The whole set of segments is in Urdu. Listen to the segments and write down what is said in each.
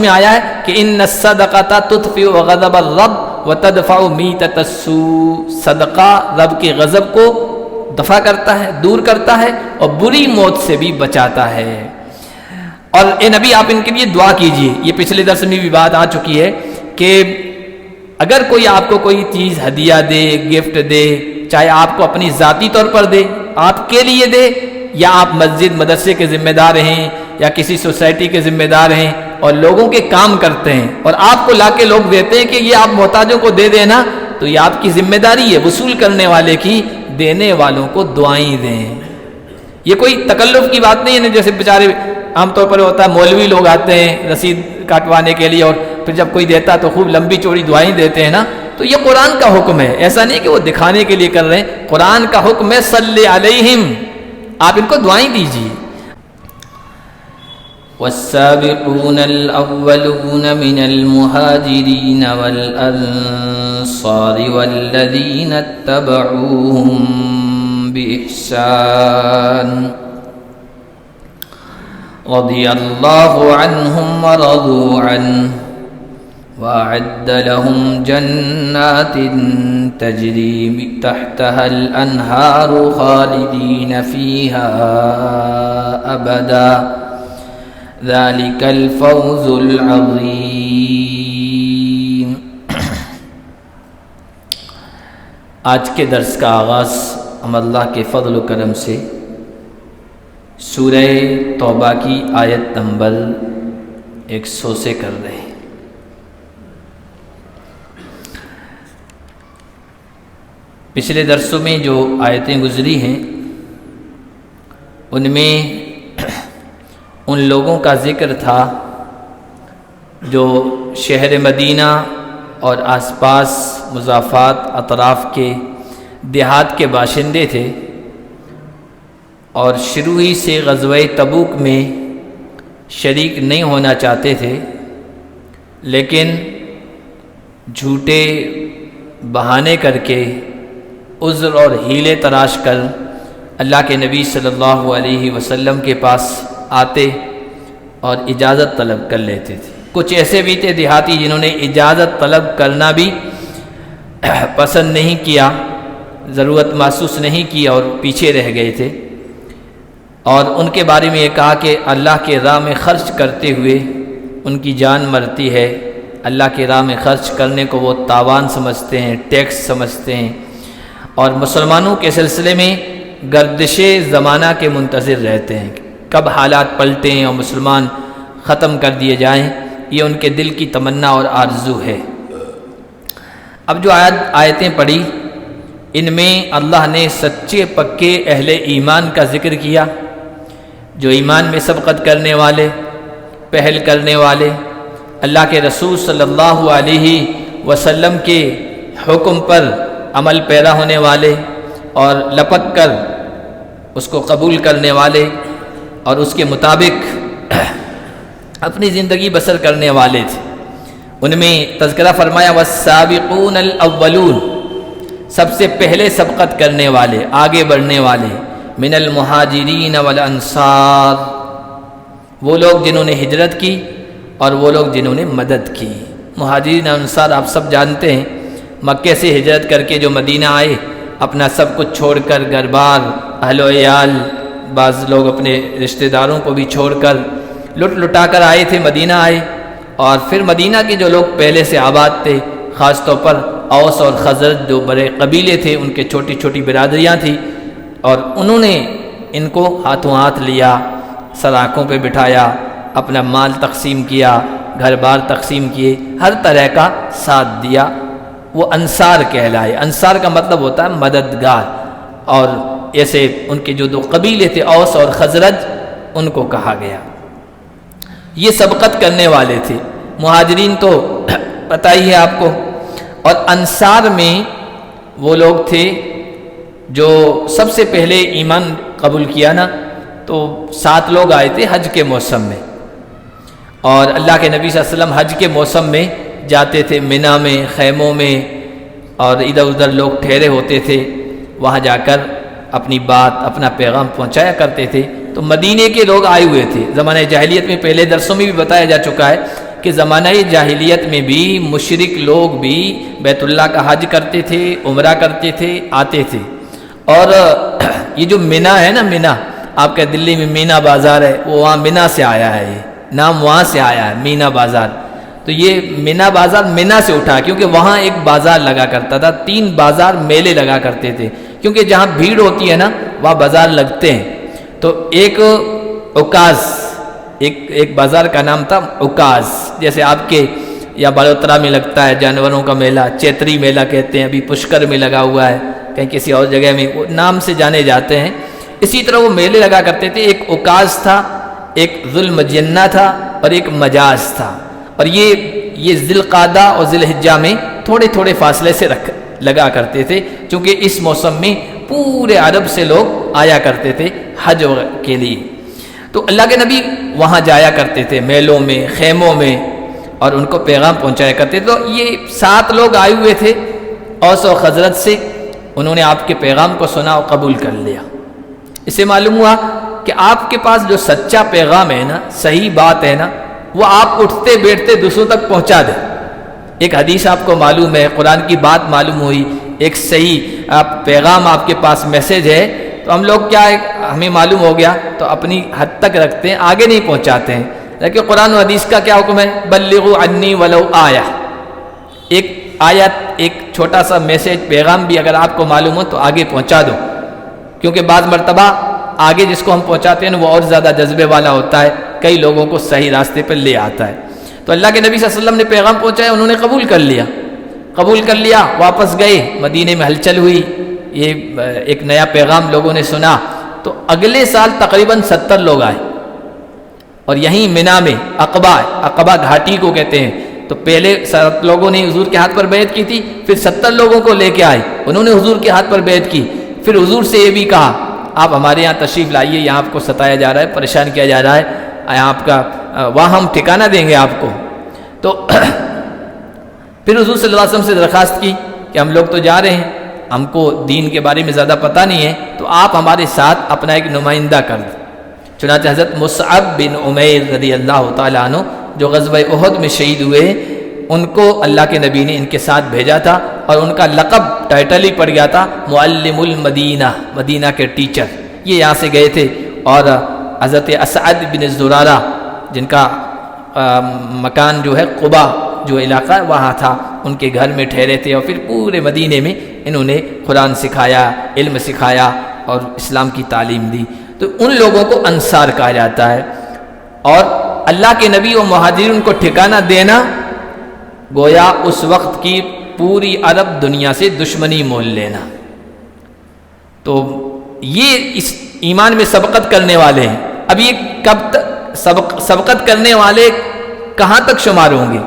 میں آیا ہے کہ ان الصدقۃ تطفئ غضب الرب وتدفع میتۃ السوء، صدقہ رب کے غضب کو دفع کرتا ہے، دور کرتا ہے، اور بری موت سے بھی بچاتا ہے۔ اور اے نبی آپ ان کے لیے دعا کیجئے۔ یہ پچھلے درس میں بھی بات آ چکی ہے کہ اگر کوئی آپ کو کوئی چیز ہدیہ دے، گفٹ دے، چاہے آپ کو اپنی ذاتی طور پر دے، آپ کے لیے دے، یا آپ مسجد مدرسے کے ذمہ دار ہیں یا کسی سوسائٹی کے ذمہ دار ہیں اور لوگوں کے کام کرتے ہیں، اور آپ کو لا کے لوگ دیتے ہیں کہ یہ آپ محتاجوں کو دے دینا، تو یہ آپ کی ذمہ داری ہے وصول کرنے والے کی، دینے والوں کو دعائیں دیں۔ یہ کوئی تکلف کی بات نہیں ہے، جیسے بیچارے عام طور پر ہوتا ہے مولوی لوگ آتے ہیں رسید کاٹوانے کے لیے، اور پھر جب کوئی دیتا تو خوب لمبی چوڑی دعائیں دیتے ہیں نا، تو یہ قرآن کا حکم ہے، ایسا نہیں کہ وہ دکھانے کے لیے کر رہے ہیں، قرآن کا حکم ہے صلی علیہم، آپ ان کو دعائیں دیجیے۔ والسابقون الأولون من المهاجرين والأنصار والذين اتبعوهم بإحسان رضي الله عنهم ورضوا عنه وأعد لهم جنات تجري تحتها الأنهار خالدين فيها أبدا ذلك الفوز العظيم۔ آج کے درس کا آغاز ہم اللہ کے فضل و کرم سے سورہ توبہ کی آیت نمبر 100 سے کر رہے ہیں۔ پچھلے درسوں میں جو آیتیں گزری ہیں ان میں ان لوگوں کا ذکر تھا جو شہر مدینہ اور آس پاس مضافات اطراف کے دیہات کے باشندے تھے، اور شروع ہی سے غزوہ تبوک میں شریک نہیں ہونا چاہتے تھے، لیکن جھوٹے بہانے کر کے، عذر اور ہیلے تراش کر اللہ کے نبی صلی اللہ علیہ وسلم کے پاس آتے اور اجازت طلب کر لیتے تھے۔ کچھ ایسے بھی تھے دیہاتی جنہوں نے اجازت طلب کرنا بھی پسند نہیں کیا، ضرورت محسوس نہیں کی اور پیچھے رہ گئے تھے، اور ان کے بارے میں یہ کہا کہ اللہ کے راہ میں خرچ کرتے ہوئے ان کی جان مرتی ہے۔ اللہ کے راہ میں خرچ کرنے کو وہ تاوان سمجھتے ہیں، ٹیکس سمجھتے ہیں، اور مسلمانوں کے سلسلے میں گردش زمانہ کے منتظر رہتے ہیں، کب حالات پلٹیں اور مسلمان ختم کر دیے جائیں، یہ ان کے دل کی تمنا اور آرزو ہے۔ اب جو آیتیں پڑھی ان میں اللہ نے سچے پکے اہل ایمان کا ذکر کیا، جو ایمان میں سبقت کرنے والے، پہل کرنے والے، اللہ کے رسول صلی اللہ علیہ وسلم کے حکم پر عمل پیرا ہونے والے اور لپک کر اس کو قبول کرنے والے اور اس کے مطابق اپنی زندگی بسر کرنے والے تھے۔ ان میں تذکرہ فرمایا والسابقون الاولون، سب سے پہلے سبقت کرنے والے، آگے بڑھنے والے، من المہاجرین والانصار، وہ لوگ جنہوں نے ہجرت کی اور وہ لوگ جنہوں نے مدد کی۔ مہاجرین اور انصار آپ سب جانتے ہیں، مکے سے ہجرت کر کے جو مدینہ آئے، اپنا سب کچھ چھوڑ کر، گھر بار، اہل و عیال، بعض لوگ اپنے رشتہ داروں کو بھی چھوڑ کر لٹ لٹا کر آئے تھے، مدینہ آئے، اور پھر مدینہ کے جو لوگ پہلے سے آباد تھے، خاص طور پر اوس اور خزرج جو بڑے قبیلے تھے، ان کے چھوٹی چھوٹی برادریاں تھیں، اور انہوں نے ان کو ہاتھوں ہاتھ لیا، سر آنکھوں پہ بٹھایا، اپنا مال تقسیم کیا، گھر بار تقسیم کیے، ہر طرح کا ساتھ دیا، وہ انصار کہلائے۔ انصار کا مطلب ہوتا ہے مددگار، اور ایسے ان کے جو دو قبیلے تھے اوس اور خزرج، ان کو کہا گیا۔ یہ سبقت کرنے والے تھے۔ مہاجرین تو پتہ ہی ہے آپ کو، اور انصار میں وہ لوگ تھے جو سب سے پہلے ایمان قبول کیا نا، تو 7 لوگ آئے تھے حج کے موسم میں، اور اللہ کے نبی صلی اللہ علیہ وسلم حج کے موسم میں جاتے تھے، منی میں، خیموں میں، اور ادھر ادھر لوگ ٹھہرے ہوتے تھے، وہاں جا کر اپنی بات، اپنا پیغام پہنچایا کرتے تھے۔ تو مدینے کے لوگ آئے ہوئے تھے۔ زمانہ جاہلیت میں پہلے درسوں میں بھی بتایا جا چکا ہے کہ زمانہ جاہلیت میں بھی مشرک لوگ بھی بیت اللہ کا حج کرتے تھے، عمرہ کرتے تھے، آتے تھے. اور یہ جو مینا ہے نا، مینا آپ کے دلی میں مینا بازار ہے، وہ وہاں مینا سے آیا ہے، یہ نام وہاں سے آیا ہے مینا بازار. تو یہ مینا بازار مینا سے اٹھا کیونکہ وہاں ایک بازار لگا کرتا تھا. 3 بازار میلے لگا کرتے تھے کیونکہ جہاں بھیڑ ہوتی ہے نا وہاں بازار لگتے ہیں. تو ایک عکاظ، ایک بازار کا نام تھا عکاظ، جیسے آپ کے یا بڑوترا میں لگتا ہے جانوروں کا میلہ، چیتری میلہ کہتے ہیں، ابھی پشکر میں لگا ہوا ہے، کہیں کسی اور جگہ میں وہ نام سے جانے جاتے ہیں. اسی طرح وہ میلے لگا کرتے تھے. ایک عکاظ تھا، ایک ذو المجنہ تھا اور ایک مجاز تھا. اور یہ ذی القعدہ اور ذی الحجہ میں تھوڑے تھوڑے فاصلے سے لگا کرتے تھے، چونکہ اس موسم میں پورے عرب سے لوگ آیا کرتے تھے حج کے لیے. تو اللہ کے نبی وہاں جایا کرتے تھے، میلوں میں، خیموں میں، اور ان کو پیغام پہنچایا کرتے تھے. تو یہ 7 لوگ آئے ہوئے تھے اوس و خزرج سے، انہوں نے آپ کے پیغام کو سنا اور قبول کر لیا. اس سے معلوم ہوا کہ آپ کے پاس جو سچا پیغام ہے نا، صحیح بات ہے نا، وہ آپ اٹھتے بیٹھتے دوسروں تک پہنچا دیں. ایک حدیث آپ کو معلوم ہے، قرآن کی بات معلوم ہوئی، ایک صحیح پیغام آپ کے پاس میسج ہے، تو ہم لوگ کیا ہے، ہمیں معلوم ہو گیا تو اپنی حد تک رکھتے ہیں، آگے نہیں پہنچاتے ہیں. لیکن قرآن و حدیث کا کیا حکم ہے؟ بلغوا عنی ولو آیہ. ایک آیت، ایک چھوٹا سا میسج، پیغام بھی اگر آپ کو معلوم ہو تو آگے پہنچا دو، کیونکہ بعض مرتبہ آگے جس کو ہم پہنچاتے ہیں وہ اور زیادہ جذبے والا ہوتا ہے، کئی لوگوں کو صحیح راستے پر لے آتا ہے. تو اللہ کے نبی صلی اللہ علیہ وسلم نے پیغام پہنچایا، انہوں نے قبول کر لیا، واپس گئے، مدینے میں ہلچل ہوئی، یہ ایک نیا پیغام لوگوں نے سنا. تو اگلے سال تقریباً 70 لوگ آئے، اور یہیں مینا میں عقبہ گھاٹی کو کہتے ہیں. تو پہلے 7 لوگوں نے حضور کے ہاتھ پر بیعت کی تھی، پھر 70 لوگوں کو لے کے آئے، انہوں نے حضور کے ہاتھ پر بیعت کی. پھر حضور سے یہ بھی کہا آپ ہمارے یہاں تشریف لائیے، یہاں آپ کو ستایا جا رہا ہے، پریشان کیا جا رہا ہے، آپ کا وہاں ہم ٹھکانہ دیں گے آپ کو. تو پھر حضور صلی اللہ علیہ وسلم سے درخواست کی کہ ہم لوگ تو جا رہے ہیں، ہم کو دین کے بارے میں زیادہ پتہ نہیں ہے، تو آپ ہمارے ساتھ اپنا ایک نمائندہ کر دیں. چنانچہ حضرت مصعب بن عمیر رضی اللہ تعالیٰ عنہ جو غزوہ احد میں شہید ہوئے، ان کو اللہ کے نبی نے ان کے ساتھ بھیجا تھا، اور ان کا لقب، ٹائٹل ہی پڑ گیا تھا معلم المدینہ، مدینہ کے ٹیچر. یہ یہاں سے گئے تھے، اور حضرت اسعد بن زرارہ جن کا مکان جو ہے قبا جو علاقہ وہاں تھا، ان کے گھر میں ٹھہرے تھے، اور پھر پورے مدینے میں انہوں نے قرآن سکھایا، علم سکھایا اور اسلام کی تعلیم دی. تو ان لوگوں کو انصار کہا جاتا ہے. اور اللہ کے نبی و مہاجرین کو ٹھکانہ دینا گویا اس وقت کی پوری عرب دنیا سے دشمنی مول لینا. تو یہ اس ایمان میں سبقت کرنے والے ہیں. اب یہ کب تک سبقت کرنے والے کہاں تک شمار ہوں گے؟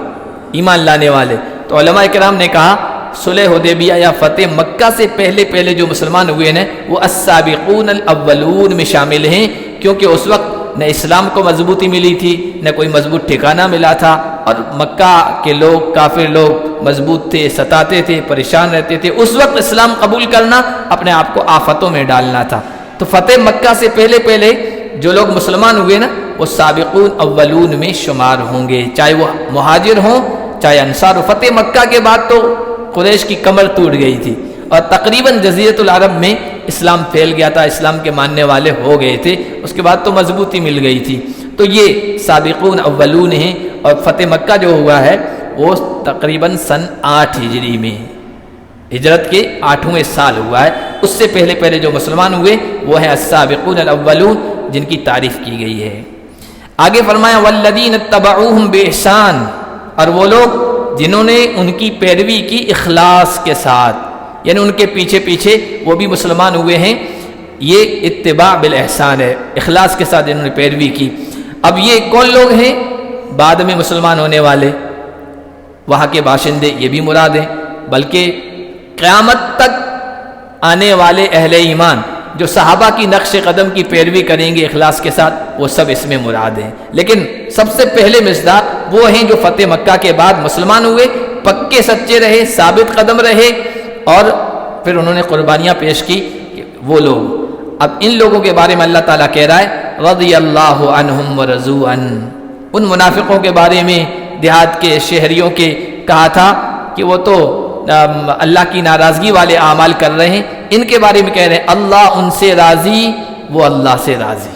ایمان لانے والے. تو علماء کرام نے کہا صلح حدیبیہ یا فتح مکہ سے پہلے جو مسلمان ہوئے ہیں وہ السابقون الاولون میں شامل ہیں، کیونکہ اس وقت نہ اسلام کو مضبوطی ملی تھی، نہ کوئی مضبوط ٹھکانہ ملا تھا، اور مکہ کے لوگ، کافر لوگ مضبوط تھے، ستاتے تھے، پریشان رہتے تھے. اس وقت اسلام قبول کرنا اپنے آپ کو آفتوں میں ڈالنا تھا. تو فتح مکہ سے پہلے جو لوگ مسلمان ہوئے نا، وہ سابقون اولون میں شمار ہوں گے، چاہے وہ مہاجر ہوں چاہے انصار. فتح مکہ کے بعد تو قریش کی کمر ٹوٹ گئی تھی، اور تقریباً جزیرۃ العرب میں اسلام پھیل گیا تھا، اسلام کے ماننے والے ہو گئے تھے. اس کے بعد تو مضبوطی مل گئی تھی. تو یہ سابقون اولون ہیں. اور فتح مکہ جو ہوا ہے وہ تقریباً سن 8 ہجری میں، ہجرت کے 8ویں سال ہوا ہے. اس سے پہلے جو مسلمان ہوئے وہ ہیں السابقون الاولون، جن کی تعریف کی گئی ہے. آگے فرمایا والذین اتبعوہم باحسان، اور وہ لوگ جنہوں نے ان کی پیروی کی اخلاص کے ساتھ، یعنی ان کے پیچھے وہ بھی مسلمان ہوئے ہیں. یہ اتباع بالاحسان ہے، اخلاص کے ساتھ جنہوں نے پیروی کی. اب یہ کون لوگ ہیں؟ بعد میں مسلمان ہونے والے، وہاں کے باشندے، یہ بھی مراد ہیں. بلکہ قیامت تک آنے والے اہل ایمان جو صحابہ کی نقش قدم کی پیروی کریں گے اخلاص کے ساتھ، وہ سب اس میں مراد ہیں. لیکن سب سے پہلے مصداق وہ ہیں جو فتح مکہ کے بعد مسلمان ہوئے، پکے سچے رہے، ثابت قدم رہے، اور پھر انہوں نے قربانیاں پیش کی. وہ لوگ، اب ان لوگوں کے بارے میں اللہ تعالیٰ کہہ رہا ہے رضی اللہ عنہم ورضوا عنہ. ان منافقوں کے بارے میں دیہات کے شہریوں کے کہا تھا کہ وہ تو اللہ کی ناراضگی والے اعمال کر رہے ہیں، ان کے بارے میں کہہ رہے ہیں اللہ ان سے راضی، وہ اللہ سے راضی۔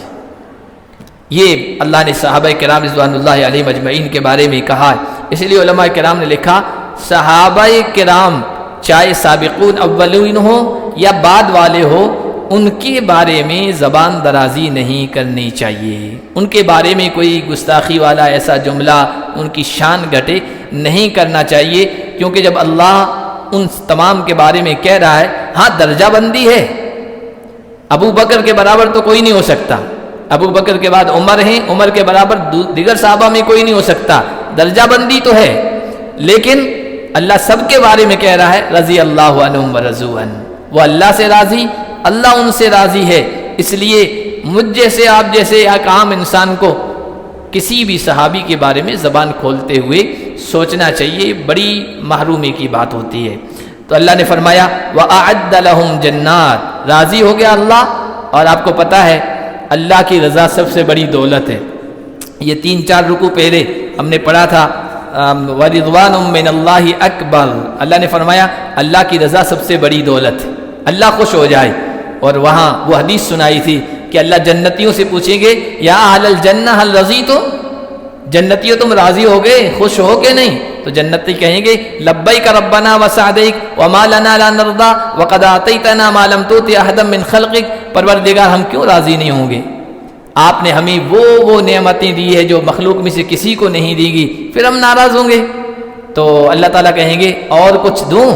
یہ اللہ نے صحابہ کرام رضوان اللہ علیہ مجمعین کے بارے میں کہا ہے۔ اس لیے علماء کرام نے لکھا صحابہ کرام چاہے سابقون اولین ہو یا بعد والے ہو، ان کے بارے میں زبان درازی نہیں کرنی چاہیے، ان کے بارے میں کوئی گستاخی والا ایسا جملہ ان کی شان گھٹے نہیں کرنا چاہیے، کیونکہ جب اللہ ان تمام کے بارے میں کہہ رہا ہے، ہاں درجہ بندی ہے، ابو بکر کے برابر تو کوئی نہیں ہو سکتا، ابو بکر کے بعد عمر ہیں، عمر کے برابر دیگر صحابہ میں کوئی نہیں ہو سکتا، درجہ بندی تو ہے، لیکن اللہ سب کے بارے میں کہہ رہا ہے رضی اللہ عنہم ورضوا عنہ، وہ اللہ سے راضی، اللہ ان سے راضی ہے۔ اس لیے مجھ جیسے آپ جیسے ایک عام انسان کو کسی بھی صحابی کے بارے میں زبان کھولتے ہوئے سوچنا چاہیے، بڑی محرومی کی بات ہوتی ہے۔ تو اللہ نے فرمایا وَأَعَدَّ لَهُمْ جَنَّاتٍ، راضی ہو گیا اللہ، اور آپ کو پتہ ہے اللہ کی رضا سب سے بڑی دولت ہے۔ یہ 3-4 رکوع پہلے ہم نے پڑھا تھا وَرِضْوَانٌ مِّنَ اللَّهِ أَكْبَرُ، اللہ نے فرمایا اللہ کی رضا سب سے بڑی دولت ہے، اللہ خوش ہو جائے۔ اور وہاں وہ حدیث سنائی تھی کہ اللہ جنتیوں سے پوچھیں گے یا اہل الجنہ هل رضیتم، جنتیوں تم راضی ہو گئے، خوش ہو کے نہیں؟ تو جنتی کہیں گے لبیک ربنا وسعدیک وما لنا لا نرضى وقد اعطیتنا ما لم تؤت احدا من خلقک، پروردگار ہم کیوں راضی نہیں ہوں گے؟ آپ نے ہمیں وہ نعمتیں دی ہے جو مخلوق میں سے کسی کو نہیں دی گی، پھر ہم ناراض ہوں گے؟ تو اللہ تعالیٰ کہیں گے اور کچھ دوں؟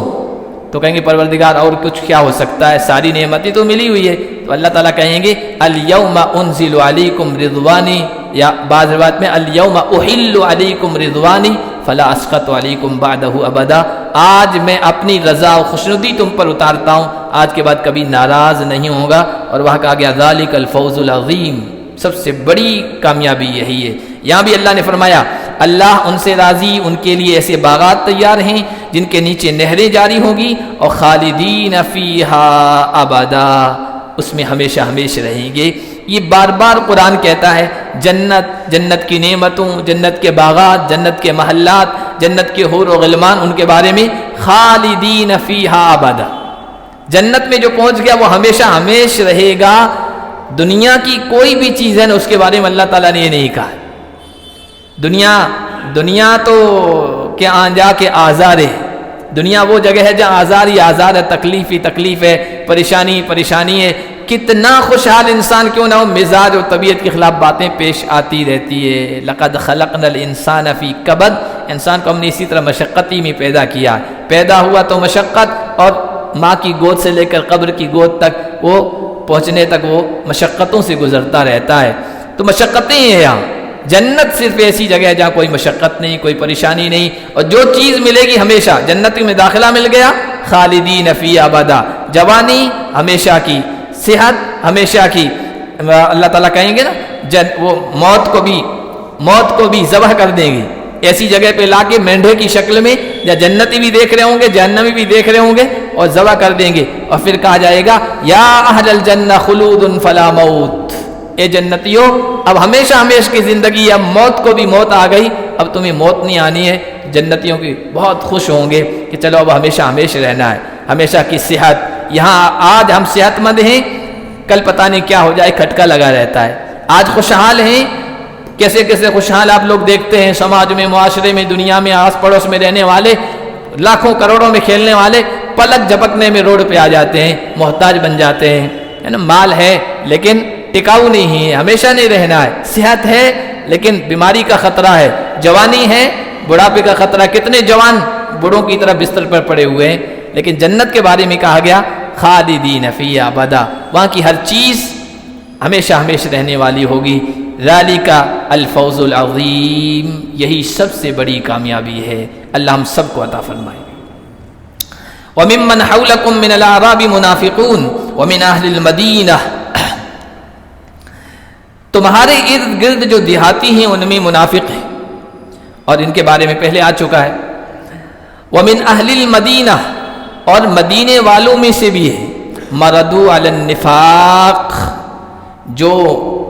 تو کہیں گے پروردگار اور کچھ کیا ہو سکتا ہے، ساری نعمتیں تو ملی ہوئی ہے۔ تو اللہ تعالیٰ کہیں گے الیوم انزل علیکم رضوانی، یا بعض روایت میں الیوم احل علیکم رضوانی فلا اسخط علیکم بعدہ ابدا، آج میں اپنی رضا و خوشنودی تم پر اتارتا ہوں، آج کے بعد کبھی ناراض نہیں ہوگا۔ اور وہاں کہا گیا ذالک الفوز العظیم، سب سے بڑی کامیابی یہی ہے۔ یہاں بھی اللہ نے فرمایا اللہ ان سے راضی، ان کے لیے ایسے باغات تیار ہیں جن کے نیچے نہریں جاری ہوں گی، اور خالدین فیہا ابدا، اس میں ہمیشہ ہمیشہ رہیں گے۔ یہ بار بار قرآن کہتا ہے جنت کی نعمتوں، جنت کے باغات، جنت کے محلات، جنت کے حور و غلمان، ان کے بارے میں خالدین فیہا ابدا، جنت میں جو پہنچ گیا وہ ہمیشہ ہمیشہ رہے گا۔ دنیا کی کوئی بھی چیز ہے نا، اس کے بارے میں اللہ تعالیٰ نے یہ نہیں کہا۔ دنیا تو کہ آنجا کے آزار ہے، دنیا وہ جگہ ہے جہاں آزار ہی آزار ہے، تکلیف ہی تکلیف ہے، پریشانی پریشانی ہے، کتنا خوشحال انسان کیوں نہ ہو، مزاج اور طبیعت کے خلاف باتیں پیش آتی رہتی ہے۔ لقد خلقنا الانسان فی کبد، انسان کو ہم نے اسی طرح مشقتی میں پیدا کیا، پیدا ہوا تو مشقت، اور ماں کی گود سے لے کر قبر کی گود تک وہ پہنچنے تک وہ مشقتوں سے گزرتا رہتا ہے۔ تو مشقتیں ہیں یہاں، جنت صرف ایسی جگہ ہے جہاں کوئی مشقت نہیں، کوئی پریشانی نہیں، اور جو چیز ملے گی ہمیشہ، جنت میں داخلہ مل گیا خالدین فی ابدا، جوانی ہمیشہ کی، صحت ہمیشہ کی۔ اللہ تعالیٰ کہیں گے نا وہ موت کو بھی ذبح کر دیں گے، ایسی جگہ پہ لا کے مینڈھے کی شکل میں، یا جنتی بھی دیکھ رہے ہوں گے جہنمی بھی دیکھ رہے ہوں گے، اور ذبح کر دیں گے، اور پھر کہا جائے گا یا اہل الجنہ خلود فلا موت، اے جنتیوں اب ہمیشہ ہمیشہ کی زندگی، اب موت کو بھی موت آ گئی، اب تمہیں موت نہیں آنی ہے۔ جنتیوں کی بہت خوش ہوں گے کہ چلو اب ہمیشہ ہمیشہ رہنا ہے، ہمیشہ کی صحت۔ یہاں آج ہم صحت مند ہیں، کل پتہ نہیں کیا ہو جائے، کھٹکا لگا رہتا ہے۔ آج خوشحال ہیں، کیسے کیسے خوشحال آپ لوگ دیکھتے ہیں سماج میں، معاشرے میں، دنیا میں، آس پڑوس میں رہنے والے، لاکھوں کروڑوں میں کھیلنے والے، پلک جھپکنے میں روڈ پہ آ جاتے ہیں، محتاج بن جاتے ہیں، ہے نا۔ مال ہے لیکن ٹکاؤ نہیں ہے، ہمیشہ نہیں رہنا ہے۔ صحت ہے لیکن بیماری کا خطرہ ہے، جوانی ہے بڑھاپے کا خطرہ، کتنے جوان بوڑھوں کی طرح بستر پر پڑے ہوئے ہیں۔ لیکن جنت کے بارے میں کہا گیا خالدین فیہا ابدا، وہاں کی ہر چیز ہمیشہ ہمیشہ رہنے والی ہوگی۔ ذالک الفوز العظیم، یہی سب سے بڑی کامیابی ہے، اللہ ہم سب کو عطا فرمائے۔ وَمِمَّنْ حَوْلَكُمْ مِنَ الْأَعْرَابِ مُنَافِقُونَ وَمِنْ أَهْلِ الْمَدِينَةِ، تمہارے ارد گرد جو دیہاتی ہیں ان میں منافق ہیں، اور ان کے بارے میں پہلے آ چکا ہے۔ وَمِنْ أَهْلِ الْمَدِينَةِ، اور مدینے والوں میں سے بھی ہے، مَرَدُوا عَلَى النِّفَاقِ، جو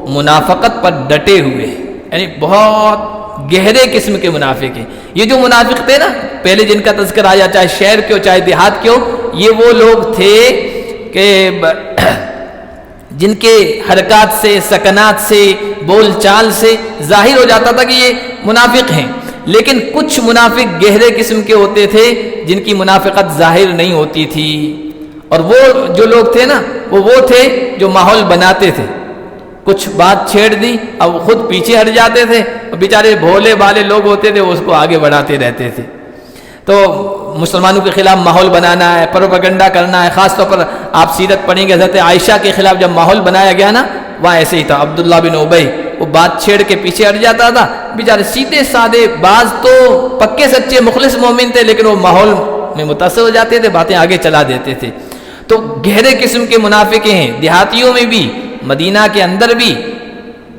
منافقت پر ڈٹے ہوئے ہیں، یعنی بہت گہرے قسم کے منافق ہیں۔ یہ جو منافق تھے نا پہلے جن کا تذکر آیا، چاہے شہر کے ہو چاہے دیہات کے ہو، یہ وہ لوگ تھے کہ جن کے حرکات سے، سکنات سے، بول چال سے ظاہر ہو جاتا تھا کہ یہ منافق ہیں۔ لیکن کچھ منافق گہرے قسم کے ہوتے تھے جن کی منافقت ظاہر نہیں ہوتی تھی، اور وہ جو لوگ تھے نا وہ تھے جو ماحول بناتے تھے، کچھ بات چھیڑ دی اب خود پیچھے ہٹ جاتے تھے، اور بیچارے بھولے بالے لوگ ہوتے تھے وہ اس کو آگے بڑھاتے رہتے تھے۔ تو مسلمانوں کے خلاف ماحول بنانا ہے، پروپیگنڈا کرنا ہے۔ خاص طور پر آپ سیرت پڑھیں گے حضرت عائشہ کے خلاف جب ماحول بنایا گیا نا وہاں ایسے ہی تھا۔ عبداللہ بن ابی وہ بات چھیڑ کے پیچھے ہٹ جاتا تھا، بیچارے سیدھے سادے، بعض تو پکے سچے مخلص مومن تھے لیکن وہ ماحول میں متاثر ہو جاتے تھے، باتیں آگے چلا دیتے تھے۔ تو گہرے قسم کے منافق ہیں، دیہاتیوں میں بھی، مدینہ کے اندر بھی۔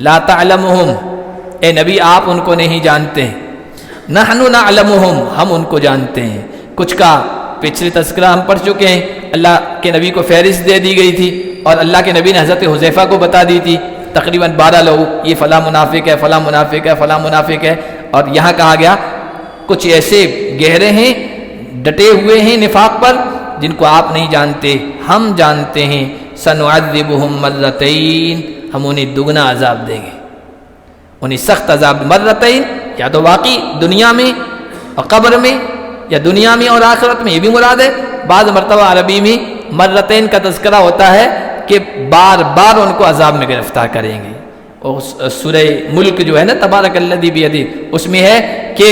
لا تعلمہم، اے نبی آپ ان کو نہیں جانتے ہیں، نحن نعلمہم، ہم ان کو جانتے ہیں۔ کچھ کا پچھلے تذکرہ ہم پڑھ چکے ہیں، اللہ کے نبی کو فہرست دے دی گئی تھی اور اللہ کے نبی نے حضرت حذیفہ کو بتا دی تھی تقریباً 12 لوگ، یہ فلاں منافق ہے، فلاں منافق ہے، فلاں منافق ہے۔ اور یہاں کہا گیا کچھ ایسے گہرے ہیں، ڈٹے ہوئے ہیں نفاق پر، جن کو آپ نہیں جانتے، ہم جانتے ہیں۔ سنعذبہم مرتین، ہم انہیں دگنا عذاب دیں گے، انہیں سخت عذاب۔ مرتین یا تو واقعی دنیا میں اور قبر میں، یا دنیا میں اور آخرت میں، یہ بھی مراد ہے۔ بعض مرتبہ عربی میں مرتین کا تذکرہ ہوتا ہے کہ بار بار ان کو عذاب میں گرفتار کریں گے۔ اور سورہ ملک جو ہے نا تبارک الذی بیدہ، اس میں ہے کہ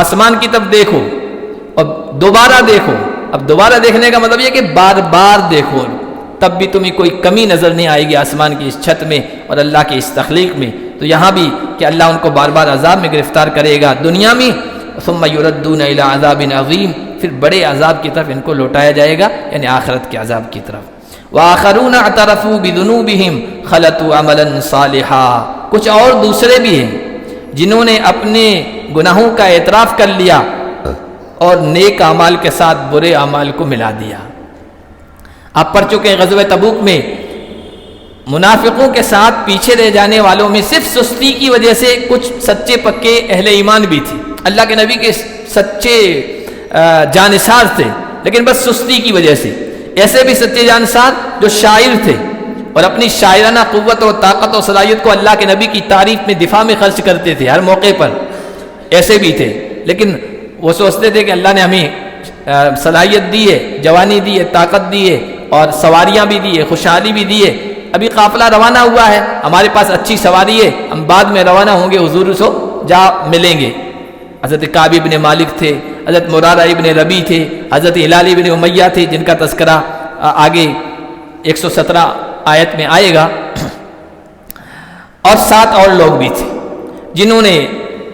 آسمان کی طرف دیکھو اور دوبارہ دیکھو۔ اب دوبارہ دیکھنے کا مطلب یہ کہ بار بار دیکھو، تب بھی تمہیں کوئی کمی نظر نہیں آئے گی آسمان کی اس چھت میں اور اللہ کی اس تخلیق میں۔ تو یہاں بھی کہ اللہ ان کو بار بار عذاب میں گرفتار کرے گا دنیا میں، ثم یردون الی عذاب عظیم، پھر بڑے عذاب کی طرف ان کو لوٹایا جائے گا، یعنی آخرت کے عذاب کی طرف۔ وآخرون اعترفوا بذنوبہم خلطوا عملا صالحا، کچھ اور دوسرے بھی ہیں جنہوں نے اپنے گناہوں کا اعتراف کر لیا اور نیک اعمال کے ساتھ برے اعمال کو ملا دیا۔ آپ پڑھ چکے ہیں غزوہ تبوک میں منافقوں کے ساتھ پیچھے رہ جانے والوں میں صرف سستی کی وجہ سے کچھ سچے پکے اہل ایمان بھی تھے، اللہ کے نبی کے سچے جانثار تھے، لیکن بس سستی کی وجہ سے۔ ایسے بھی سچے جانثار جو شاعر تھے اور اپنی شاعرانہ قوت اور طاقت اور صلاحیت کو اللہ کے نبی کی تعریف میں، دفاع میں خرچ کرتے تھے ہر موقع پر، ایسے بھی تھے۔ لیکن وہ سوچتے تھے کہ اللہ نے ہمیں صلاحیت دی ہے، جوانی دی ہے، طاقت دی ہے، اور سواریاں بھی دی ہے، خوشحالی بھی دی ہے، ابھی قافلہ روانہ ہوا ہے، ہمارے پاس اچھی سواری ہے، ہم بعد میں روانہ ہوں گے، حضور سے جا ملیں گے۔ حضرت کعب ابن مالک تھے، حضرت مرارہ ابن ربی تھے، حضرت ہلال ابن امیہ تھے، جن کا تذکرہ آگے 117 آیت میں آئے گا، اور 7 اور لوگ بھی تھے جنہوں نے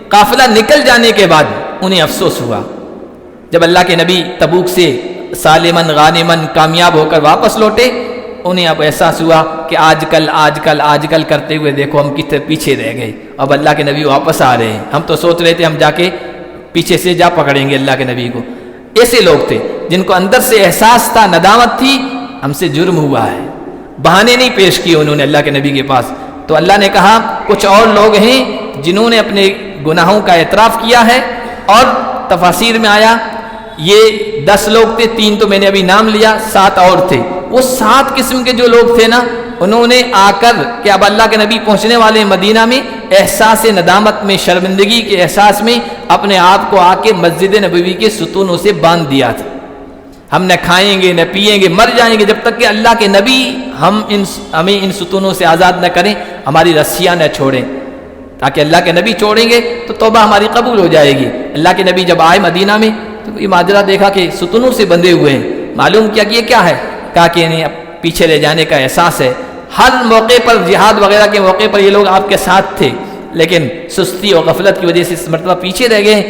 قافلہ نکل جانے کے بعد انہیں افسوس ہوا، جب اللہ کے نبی تبوک سے سالمن غانمن کامیاب ہو کر واپس لوٹے، انہیں اب احساس ہوا کہ آج کل کرتے ہوئے دیکھو ہم کتنے پیچھے رہ گئے، اب اللہ کے نبی واپس آ رہے ہیں، ہم تو سوچ رہے تھے ہم جا کے پیچھے سے جا پکڑیں گے اللہ کے نبی کو۔ ایسے لوگ تھے جن کو اندر سے احساس تھا، ندامت تھی، ہم سے جرم ہوا ہے، بہانے نہیں پیش کیے انہوں نے اللہ کے نبی کے پاس۔ تو اللہ نے کہا کچھ اور لوگ ہیں جنہوں نے اپنے گناہوں کا اعتراف کیا ہے، اور تفاسیر میں آیا یہ 10 لوگ تھے، 3 تو میں نے ابھی نام لیا، 7 اور تھے۔ وہ 7 قسم کے جو لوگ تھے نا، انہوں نے آ کر کہ اب اللہ کے نبی پہنچنے والے مدینہ میں، احساس ندامت میں، شرمندگی کے احساس میں اپنے آپ کو آ کے مسجد نبوی کے ستونوں سے باندھ دیا تھا، ہم نہ کھائیں گے نہ پیئیں گے، مر جائیں گے جب تک کہ اللہ کے نبی ہمیں ان ستونوں سے آزاد نہ کریں، ہماری رسیاں نہ چھوڑیں، تاکہ اللہ کے نبی چھوڑیں گے تو توبہ ہماری قبول ہو جائے گی۔ اللہ کے نبی جب آئے مدینہ میں تو یہ ماجرا دیکھا کہ ستونوں سے بندھے ہوئے ہیں، معلوم کیا کہ یہ کیا ہے، کہا کہ انہیں پیچھے رہ جانے کا احساس ہے۔ ہر موقع پر، جہاد وغیرہ کے موقع پر یہ لوگ آپ کے ساتھ تھے، لیکن سستی اور غفلت کی وجہ سے اس مرتبہ پیچھے رہ گئے،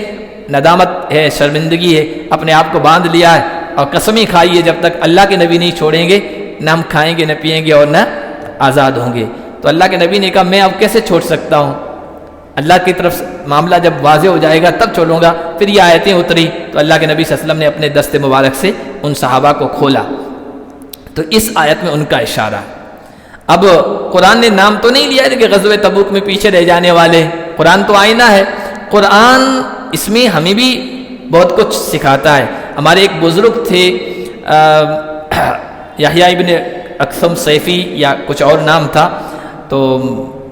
ندامت ہے، شرمندگی ہے، اپنے آپ کو باندھ لیا ہے، اور قسمیں کھائی ہے جب تک اللہ کے نبی نہیں چھوڑیں گے، نہ ہم کھائیں گے نہ پیئیں گے اور نہ آزاد ہوں گے۔ تو اللہ کے نبی نے کہا میں اب کیسے چھوڑ سکتا ہوں، اللہ کی طرف معاملہ جب واضح ہو جائے گا تب چھوڑوں گا۔ پھر یہ آیتیں اتری تو اللہ کے نبی صلی اللہ علیہ وسلم نے اپنے دست مبارک سے ان صحابہ کو کھولا، تو اس آیت میں ان کا اشارہ ہے۔ اب قرآن نے نام تو نہیں لیا کہ غزوہ تبوک میں پیچھے رہ جانے والے، قرآن تو آئینہ ہے، قرآن اس میں ہمیں بھی بہت کچھ سکھاتا ہے۔ ہمارے ایک بزرگ تھے یحییٰ ابن اکثم صیفی یا کچھ اور نام تھا، تو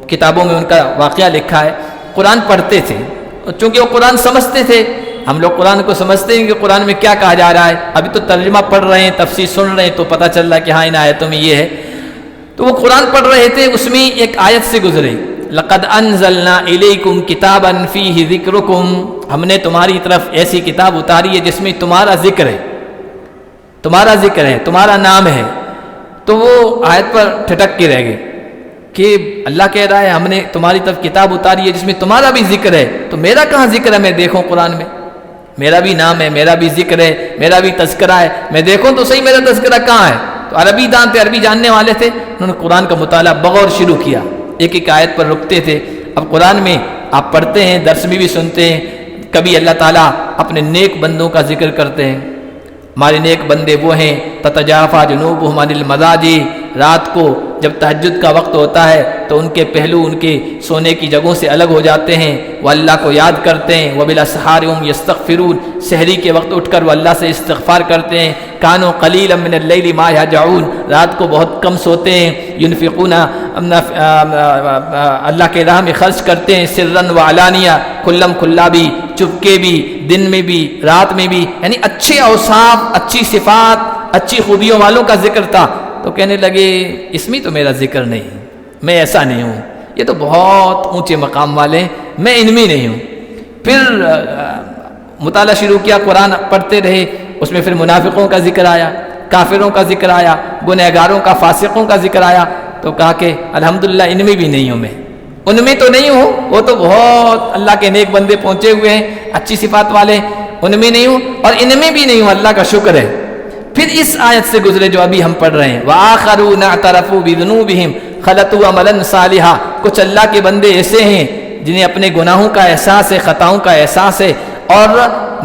کتابوں میں ان کا واقعہ لکھا ہے، قرآن پڑھتے تھے، چونکہ وہ قرآن سمجھتے تھے۔ ہم لوگ قرآن کو سمجھتے ہیں کہ قرآن میں کیا کہا جا رہا ہے، ابھی تو ترجمہ پڑھ رہے ہیں، تفسیر سن رہے ہیں، تو پتہ چل رہا ہے کہ ہاں ان آیتوں میں یہ ہے۔ تو وہ قرآن پڑھ رہے تھے، اس میں ایک آیت سے گزرے، لَقَدْ أَنزَلْنَا إِلَيْكُمْ كِتَابًا فِيهِ ذِكْرُكُمْ، ہم نے تمہاری طرف ایسی کتاب اتاری ہے جس میں تمہارا ذکر ہے، تمہارا ذکر ہے، تمہارا نام ہے۔ تو وہ آیت پر ٹھٹک کے رہ گئے کہ اللہ کہہ رہا ہے ہم نے تمہاری طرف کتاب اتاری ہے جس میں تمہارا بھی ذکر ہے، تو میرا کہاں ذکر ہے؟ میں دیکھوں قرآن میں، میرا بھی نام ہے، میرا بھی ذکر ہے، میرا بھی تذکرہ ہے، میں دیکھوں تو صحیح میرا تذکرہ کہاں ہے؟ تو عربی دان تھے، عربی جاننے والے تھے، انہوں نے قرآن کا مطالعہ بغور شروع کیا، ایک ایک آیت پر رکتے تھے۔ اب قرآن میں آپ پڑھتے ہیں، درس میں بھی سنتے ہیں، کبھی اللہ تعالیٰ اپنے نیک بندوں کا ذکر کرتے ہیں۔ ہمارے نیک بندے وہ ہیں تتجافا جنوبہم عن المضاجع، رات کو جب تہجد کا وقت ہوتا ہے تو ان کے پہلو ان کے سونے کی جگہوں سے الگ ہو جاتے ہیں، وہ اللہ کو یاد کرتے ہیں۔ وبالاسحار هم یستغفرون، سحری کے وقت اٹھ کر وہ اللہ سے استغفار کرتے ہیں۔ کانوا قلیلا من اللیل ما یہجعون، رات کو بہت کم سوتے ہیں۔ ینفقون، اللہ کے راہ میں خرچ کرتے ہیں، سرا وعلانیہ، کھلم کھلا بھی، چپکے بھی، دن میں بھی، رات میں بھی، یعنی اچھے اوصاف، اچھی صفات، اچھی خوبیوں والوں کا ذکر تھا۔ تو کہنے لگے اس میں تو میرا ذکر نہیں، میں ایسا نہیں ہوں، یہ تو بہت اونچے مقام والے ہیں، میں ان میں نہیں ہوں۔ پھر مطالعہ شروع کیا، قرآن پڑھتے رہے، اس میں پھر منافقوں کا ذکر آیا، کافروں کا ذکر آیا، گنہگاروں کا، فاسقوں کا ذکر آیا، تو کہا کہ الحمدللہ ان میں بھی نہیں ہوں، میں ان میں تو نہیں ہوں، وہ تو بہت اللہ کے نیک بندے پہنچے ہوئے ہیں، اچھی صفات والے، ان میں نہیں ہوں، اور ان میں بھی نہیں ہوں، اللہ کا شکر ہے۔ پھر اس آیت سے گزرے جو ابھی ہم پڑھ رہے ہیں، وَآخَرُونَ اعْتَرَفُوا بِذُنُوبِهِمْ خَلَطُوا عَمَلًا صَالِحًا، کچھ اللہ کے بندے ایسے ہیں جنہیں اپنے گناہوں کا احساس ہے، خطاؤں کا احساس ہے، اور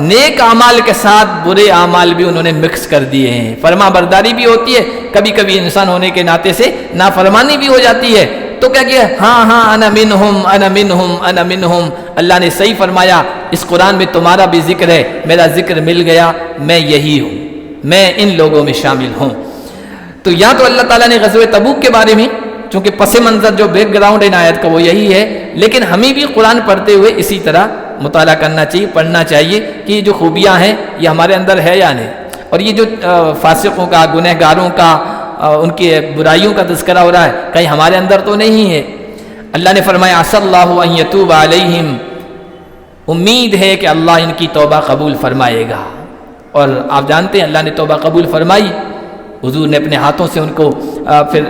نیک اعمال کے ساتھ برے اعمال بھی انہوں نے مکس کر دیے ہیں۔ فرما برداری بھی ہوتی ہے، کبھی کبھی انسان ہونے کے ناطے سے نافرمانی بھی ہو جاتی ہے، تو کیا کہ ہاں ہاں انا منہم انا منہم انا منہم، اللہ نے صحیح فرمایا، اس قرآن میں تمہارا بھی ذکر ہے، میرا ذکر مل گیا، میں یہی ہوں، میں ان لوگوں میں شامل ہوں۔ تو یا تو اللہ تعالیٰ نے غزوہ تبوک کے بارے میں، چونکہ پس منظر جو بیک گراؤنڈ ہے آیت کا وہ یہی ہے، لیکن ہمیں بھی قرآن پڑھتے ہوئے اسی طرح مطالعہ کرنا چاہیے، پڑھنا چاہیے کہ یہ جو خوبیاں ہیں یہ ہمارے اندر ہے یا نہیں، اور یہ جو فاسقوں کا، گنہگاروں کا، ان کی برائیوں کا تذکرہ ہو رہا ہے، کہیں ہمارے اندر تو نہیں ہے۔ اللہ نے فرمایا عسى اللہ ان یتوب علیہم، امید ہے کہ اللہ ان کی توبہ قبول فرمائے گا، اور آپ جانتے ہیں اللہ نے توبہ قبول فرمائی، حضور نے اپنے ہاتھوں سے ان کو پھر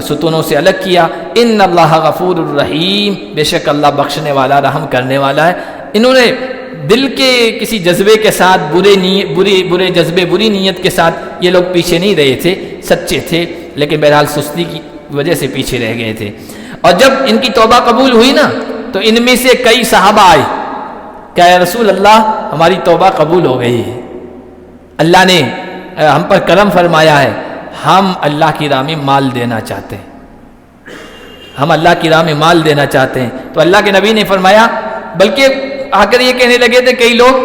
ستونوں سے الگ کیا۔ ان اللہ غفور الرحیم، بے شک اللہ بخشنے والا، رحم کرنے والا ہے۔ انہوں نے دل کے کسی جذبے کے ساتھ، برے جذبے، بری نیت کے ساتھ یہ لوگ پیچھے نہیں رہے تھے، سچے تھے، لیکن بہرحال سستی کی وجہ سے پیچھے رہ گئے تھے۔ اور جب ان کی توبہ قبول ہوئی نا، تو ان میں سے کئی صحابہ آئے کہ یا رسول اللہ ہماری توبہ قبول ہو گئی ہے، اللہ نے ہم پر کرم فرمایا ہے، ہم اللہ کی راہ میں مال دینا چاہتے ہیں، ہم اللہ کی راہ میں مال دینا چاہتے ہیں۔ تو اللہ کے نبی نے فرمایا، بلکہ آ کر یہ کہنے لگے تھے کئی لوگ،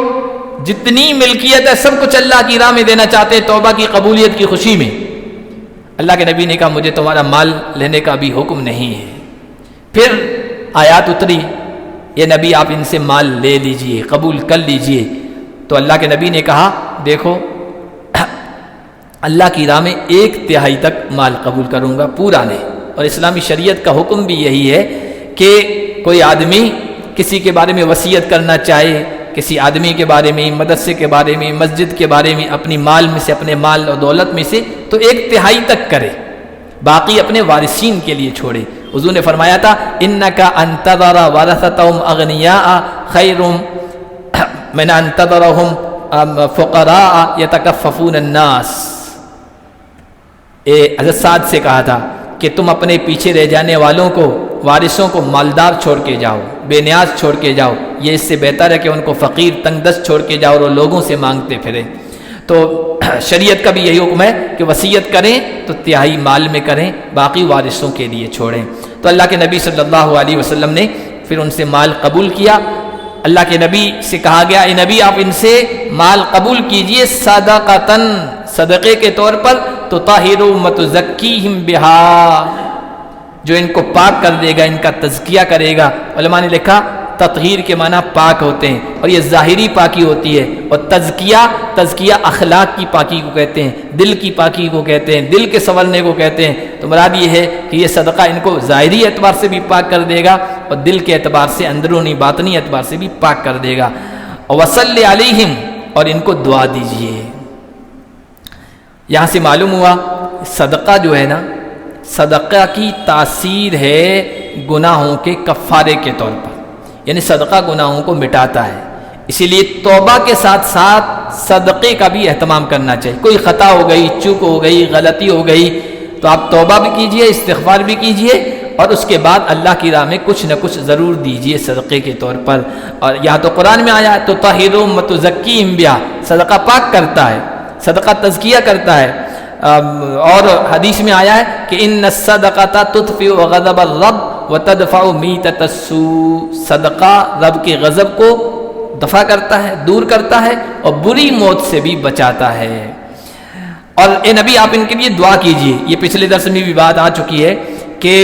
جتنی ملکیت ہے سب کچھ اللہ کی راہ میں دینا چاہتے ہیں توبہ کی قبولیت کی خوشی میں۔ اللہ کے نبی نے کہا مجھے تمہارا مال لینے کا بھی حکم نہیں ہے۔ پھر آیات اتری، یہ نبی آپ ان سے مال لے لیجئے، قبول کر لیجئے۔ تو اللہ کے نبی نے کہا دیکھو اللہ کی راہ میں 1/3 تک مال قبول کروں گا، پورا نہیں۔ اور اسلامی شریعت کا حکم بھی یہی ہے کہ کوئی آدمی کسی کے بارے میں وصیت کرنا چاہے، کسی آدمی کے بارے میں، مدرسے کے بارے میں، مسجد کے بارے میں، اپنی مال میں سے، اپنے مال اور دولت میں سے تو 1/3 تک کرے، باقی اپنے وارثین کے لیے چھوڑے۔ حضور نے فرمایا تھا انک ان تذر ورثتهم اغنیاء خیر من ان تذرهم فقراء یتکففون الناس۔ حضرت سعد سے کہا تھا کہ تم اپنے پیچھے رہ جانے والوں کو، وارثوں کو مالدار چھوڑ کے جاؤ، بے نیاز چھوڑ کے جاؤ، یہ اس سے بہتر ہے کہ ان کو فقیر تنگ دست چھوڑ کے جاؤ اور لوگوں سے مانگتے پھرے۔ تو شریعت کا بھی یہی حکم ہے کہ وصیت کریں تو 1/3 مال میں کریں، باقی وارثوں کے لیے چھوڑیں۔ تو اللہ کے نبی صلی اللہ علیہ وسلم نے پھر ان سے مال قبول کیا. اللہ کے نبی سے کہا گیا اے نبی آپ ان سے مال قبول کیجئے صدقۃً صدقے کے طور پر تطہروا وتزکیہم بہا جو ان کو پاک کر دے گا ان کا تزکیہ کرے گا. علماء نے لکھا تطہیر کے معنی پاک ہوتے ہیں اور یہ ظاہری پاکی ہوتی ہے اور تزکیہ اخلاق کی پاکی کو کہتے ہیں دل کی پاکی کو کہتے ہیں دل کے سنورنے کو کہتے ہیں. تو مراد یہ ہے کہ یہ صدقہ ان کو ظاہری اعتبار سے بھی پاک کر دے گا اور دل کے اعتبار سے اندرونی باطنی اعتبار سے بھی پاک کر دے گا. وصلی علیہم اور ان کو دعا دیجئے. یہاں سے معلوم ہوا صدقہ جو ہے نا صدقہ کی تاثیر ہے گناہوں کے کفارے کے طور پر یعنی صدقہ گناہوں کو مٹاتا ہے. اسی لیے توبہ کے ساتھ ساتھ صدقے کا بھی اہتمام کرنا چاہیے. کوئی خطا ہو گئی چوک ہو گئی غلطی ہو گئی تو آپ توبہ بھی کیجئے استغفار بھی کیجئے اور اس کے بعد اللہ کی راہ میں کچھ نہ کچھ ضرور دیجئے صدقے کے طور پر. اور یہاں تو قرآن میں آیا تو طاہروا وتزکیہم بہا صدقہ پاک کرتا ہے صدقہ تزکیہ کرتا ہے. اور حدیث میں آیا ہے کہ ان الصدقۃ تطفئ غضب الرب وتدفع میتۃ السوء صدقہ رب کے غضب کو دفع کرتا ہے دور کرتا ہے اور بری موت سے بھی بچاتا ہے. اور اے نبی آپ ان کے لیے دعا کیجئے. یہ پچھلے درس میں بھی بات آ چکی ہے کہ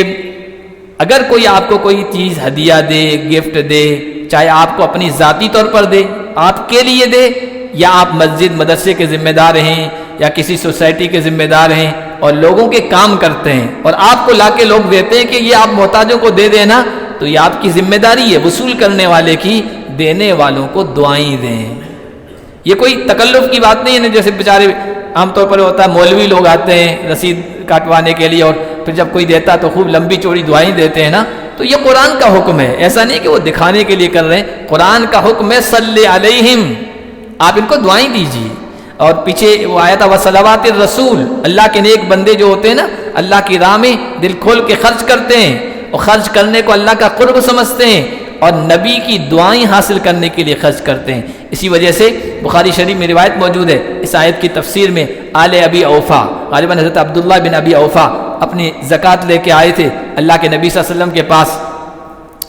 اگر کوئی آپ کو کوئی چیز ہدیہ دے گفٹ دے چاہے آپ کو اپنی ذاتی طور پر دے آپ کے لیے دے یا آپ مسجد مدرسے کے ذمہ دار ہیں یا کسی سوسائٹی کے ذمہ دار ہیں اور لوگوں کے کام کرتے ہیں اور آپ کو لا کے لوگ دیتے ہیں کہ یہ آپ محتاجوں کو دے دینا تو یہ آپ کی ذمہ داری ہے وصول کرنے والے کی دینے والوں کو دعائیں دیں. یہ کوئی تکلف کی بات نہیں ہے نا جیسے بیچارے عام طور پر ہوتا ہے مولوی لوگ آتے ہیں رسید کاٹوانے کے لیے اور پھر جب کوئی دیتا تو خوب لمبی چوڑی دعائیں دیتے ہیں نا. تو یہ قرآن کا حکم ہے ایسا نہیں کہ وہ دکھانے کے لیے کر رہے ہیں. قرآن کا حکم ہے صلی علیہم آپ ان کو دعائیں دیجیے. اور پیچھے وہ آیا تھا وصلوات الرسول اللہ کے نیک بندے جو ہوتے ہیں نا اللہ کی راہ میں دل کھول کے خرچ کرتے ہیں اور خرچ کرنے کو اللہ کا قرب سمجھتے ہیں اور نبی کی دعائیں حاصل کرنے کے لیے خرچ کرتے ہیں. اسی وجہ سے بخاری شریف میں روایت موجود ہے اس آیت کی تفسیر میں آل ابی اوفا غالباً حضرت عبداللہ بن ابی اوفا اپنی زکوٰۃ لے کے آئے تھے اللہ کے نبی صلی اللہ علیہ وسلم کے پاس.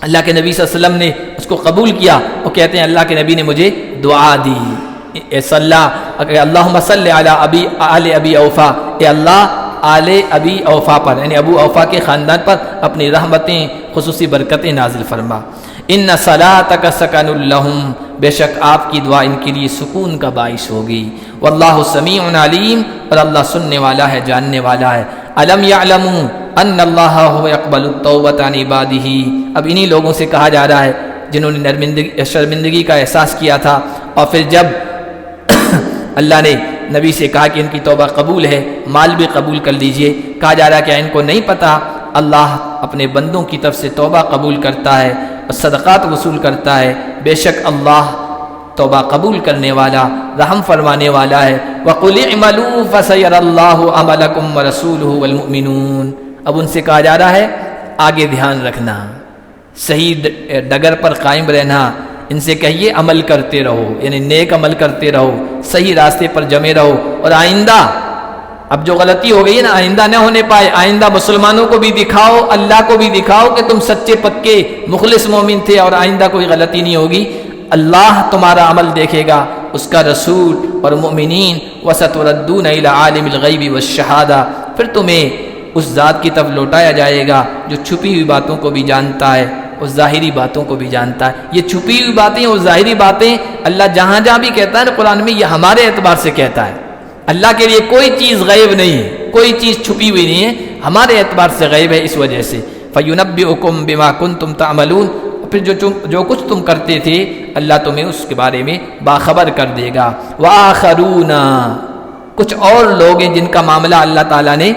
اللہ کے نبی صلی اللہ علیہ وسلم نے اس کو قبول کیا وہ کہتے ہیں اللہ کے نبی نے مجھے دعا دی اللہم صلی علی آل ابی اوفا اے اللہ آل ابی اوفا پر یعنی ابو اوفا کے خاندان پر اپنی رحمتیں خصوصی برکتیں نازل فرما. ان صلاتک سکن لہم بے شک آپ کی دعا ان کے لیے سکون کا باعث ہوگی. واللہ سمیع علیم اور اللہ سننے والا ہے جاننے والا ہے. الم یعلموا ان اللہ هو يقبل التوبۃ عن عبادہ اب انہی لوگوں سے کہا جا رہا ہے جنہوں نے شرمندگی کا احساس کیا تھا اور پھر جب اللہ نے نبی سے کہا کہ ان کی توبہ قبول ہے مال بھی قبول کر لیجئے. کہا جا رہا ہے کہ ان کو نہیں پتہ اللہ اپنے بندوں کی طرف سے توبہ قبول کرتا ہے اور صدقات وصول کرتا ہے. بے شک اللہ توبہ قبول کرنے والا رحم فرمانے والا ہے. وَقُلِ اعْمَلُوا فَسَيَرَى اللَّهُ عَمَلَكُمْ وَرَسُولُهُ وَالْمُؤْمِنُونَ اب ان سے کہا جا رہا ہے آگے دھیان رکھنا صحیح ڈگر پر قائم رہنا. ان سے کہیے عمل کرتے رہو یعنی نیک عمل کرتے رہو صحیح راستے پر جمے رہو اور آئندہ اب جو غلطی ہو گئی ہے نا آئندہ نہ ہونے پائے. آئندہ مسلمانوں کو بھی دکھاؤ اللہ کو بھی دکھاؤ کہ تم سچے پکے مخلص مومن تھے اور آئندہ کوئی غلطی نہیں ہوگی. اللہ تمہارا عمل دیکھے گا اس کا رسول اور مؤمنین. وَسَتُرَدُّونَ إِلَىٰ عَالِمِ الْغَيْبِ وَالشَّهَادَةِ پھر تمہیں اس ذات کی طرف لوٹایا جائے گا جو چھپی ہوئی باتوں کو بھی جانتا ہے اور ظاہری باتوں کو بھی جانتا ہے. یہ چھپی ہوئی باتیں اور ظاہری باتیں اللہ جہاں جہاں بھی کہتا ہے نا قرآن میں یہ ہمارے اعتبار سے کہتا ہے. اللہ کے لیے کوئی چیز غیب نہیں ہے کوئی چیز چھپی ہوئی نہیں ہے ہمارے اعتبار سے غیب ہے. اس وجہ سے فَيُنَبِّئُكُم بِمَا كُنتُمْ تَعْمَلُونَ پھر جو کچھ تم کرتے تھے اللہ تمہیں اس کے بارے میں باخبر کر دے گا. وَآخَرُونَ کچھ اور لوگ ہیں جن کا معاملہ اللہ تعالیٰ نے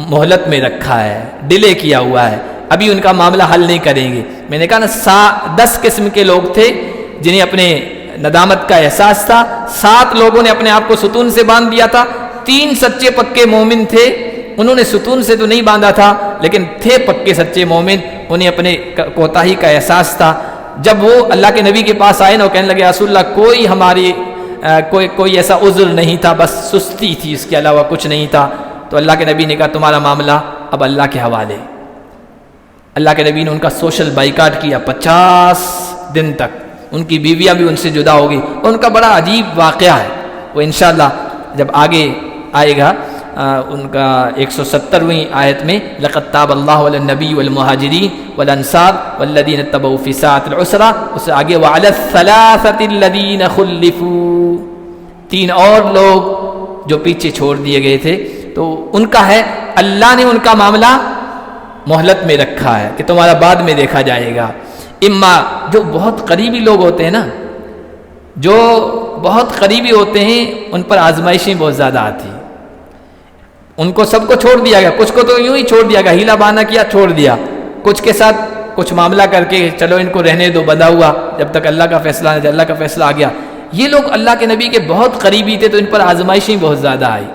مہلت میں رکھا ہے ڈیلے کیا ہوا ہے ابھی ان کا معاملہ حل نہیں کریں گے. میں نے کہا نا 10 قسم کے لوگ تھے جنہیں اپنے ندامت کا احساس تھا. 7 لوگوں نے اپنے آپ کو ستون سے باندھ دیا تھا. 3 سچے پکے مومن تھے انہوں نے ستون سے تو نہیں باندھا تھا لیکن تھے پکے سچے مومن انہیں اپنے کوتاہی کا احساس تھا. جب وہ اللہ کے نبی کے پاس آئے نا وہ کہنے لگے رسول اللہ کوئی ہماری کوئی ایسا عذر نہیں تھا بس سستی تھی اس کے علاوہ کچھ نہیں تھا. تو اللہ کے نبی نے کہا تمہارا معاملہ اب اللہ کے حوالے اللہ کے نبی نے ان کا سوشل بائیکاٹ کیا 50 دن تک، ان کی بیویاں بھی ان سے جدا ہو گئی، اور ان کا بڑا عجیب واقعہ ہے، وہ انشاءاللہ جب آگے آئے گا ان کا 170ویں آیت میں لقد تاب اللہ علی النبی والمہاجرین والانصار والذین اتبعوا فی ساعۃ العسرہ، اس سے آگے وعلی الثلاثۃ الذین خلفوا، 3 اور لوگ جو پیچھے چھوڑ دیے گئے تھے، تو ان کا ہے اللہ نے ان کا معاملہ مہلت میں رکھا ہے کہ تمہارا بعد میں دیکھا جائے گا۔ اما جو بہت قریبی لوگ ہوتے ہیں نا، جو بہت قریبی ہوتے ہیں ان پر آزمائشیں بہت زیادہ آتی ہیں، ان کو سب کو چھوڑ دیا گیا، کچھ کو تو یوں ہی چھوڑ دیا گیا، ہیلا بہانہ کیا چھوڑ دیا، کچھ کے ساتھ کچھ معاملہ کر کے چلو ان کو رہنے دو، بندھا ہوا جب تک اللہ کا فیصلہ نہیں، اللہ کا فیصلہ آ گیا۔ یہ لوگ اللہ کے نبی کے بہت قریبی تھے تو ان پر آزمائشیں بہت زیادہ آئی۔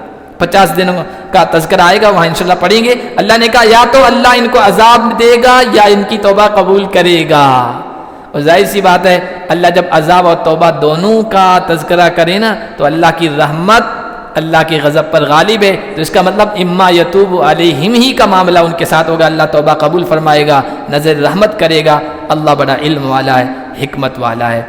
50 دنوں کا تذکرہ آئے گا، وہاں انشاءاللہ پڑھیں گے۔ اللہ نے کہا یا تو اللہ ان کو عذاب دے گا یا ان کی توبہ قبول کرے گا، اور ظاہر سی بات ہے اللہ جب عذاب اور توبہ دونوں کا تذکرہ کرے نا تو اللہ کی رحمت اللہ کے غضب پر غالب ہے، تو اس کا مطلب اما یتوب علیہم ہی کا معاملہ ان کے ساتھ ہوگا، اللہ توبہ قبول فرمائے گا، نظر رحمت کرے گا۔ اللہ بڑا علم والا ہے، حکمت والا ہے۔